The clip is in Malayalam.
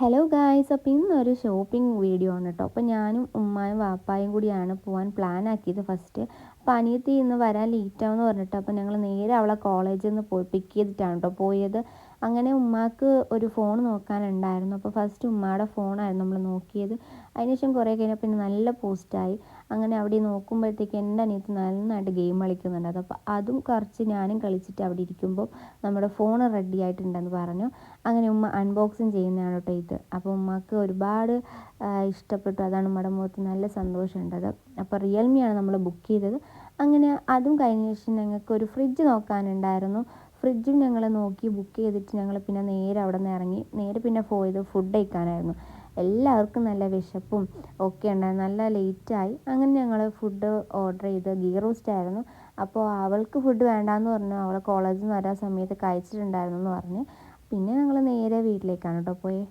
ഹലോ ഗായ്സ്, അപ്പോൾ ഇന്നൊരു ഷോപ്പിംഗ് വീഡിയോ ആണ് കേട്ടോ. അപ്പോൾ ഞാനും ഉമ്മായും വാപ്പായും കൂടിയാണ് പോകാൻ പ്ലാൻ ആക്കിയത് ഫസ്റ്റ്. അപ്പോൾ അനിയത്തി ഇന്ന് വരാൻ ലേറ്റാവെന്ന് പറഞ്ഞിട്ട് അപ്പോൾ ഞങ്ങൾ നേരെ അവളെ കോളേജിൽ നിന്ന് പോയി പിക്ക് ചെയ്തിട്ടാണ് കേട്ടോ പോയത്. അങ്ങനെ ഉമ്മാക്ക് ഒരു ഫോൺ നോക്കാനുണ്ടായിരുന്നു. അപ്പോൾ ഫസ്റ്റ് ഉമ്മയുടെ ഫോണായിരുന്നു നമ്മൾ നോക്കിയത്. അതിനുശേഷം കുറേ കഴിഞ്ഞപ്പോൾ പിന്നെ നല്ല പോസ്റ്റായി. അങ്ങനെ അവിടെ നോക്കുമ്പോഴത്തേക്ക് എൻ്റെ അനിയത്തി നന്നായിട്ട് ഗെയിം കളിക്കുന്നുണ്ട്. അപ്പോൾ അതും കുറച്ച് ഞാനും കളിച്ചിട്ട് അവിടെ ഇരിക്കുമ്പോൾ നമ്മുടെ ഫോൺ റെഡി ആയിട്ടുണ്ടെന്ന് പറഞ്ഞു. അങ്ങനെ ഉമ്മ അൺബോക്സിങ് ചെയ്യുന്നതാണ് കേട്ടോ ഇത്. അപ്പോൾ ഉമ്മക്ക് ഒരുപാട് ഇഷ്ടപ്പെട്ടു. അതാണ് ഉമ്മയുടെ മുഖത്ത് നല്ല സന്തോഷമുണ്ടത്. അപ്പോൾ റിയൽമിയാണ് നമ്മൾ ബുക്ക് ചെയ്തത്. അങ്ങനെ അതും കഴിഞ്ഞ ശേഷം ഞങ്ങൾക്ക് ഒരു ഫ്രിഡ്ജ് നോക്കാനുണ്ടായിരുന്നു. ഫ്രിഡ്ജും ഞങ്ങൾ നോക്കി ബുക്ക് ചെയ്തിട്ട് ഞങ്ങൾ പിന്നെ നേരെ അവിടെ നിന്ന് ഇറങ്ങി. നേരെ പിന്നെ പോയത് ഫുഡ് കഴിക്കാനായിരുന്നു. എല്ലാവർക്കും നല്ല വിശപ്പും ഒക്കെ ഉണ്ടായിരുന്നു. നല്ല ലേറ്റായി. അങ്ങനെ ഞങ്ങൾ ഫുഡ് ഓർഡർ ചെയ്ത് ഗീ റോസ്റ്റ് ആയിരുന്നു. അപ്പോൾ അവൾക്ക് ഫുഡ് വേണ്ടാന്ന് പറഞ്ഞു. അവളെ കോളേജിൽ നിന്ന് വരാൻ സമയത്ത് കഴിച്ചിട്ടുണ്ടായിരുന്നു എന്ന് പറഞ്ഞ്. പിന്നെ ഞങ്ങൾ നേരെ വീട്ടിലേക്കാണ് കേട്ടോ പോയത്.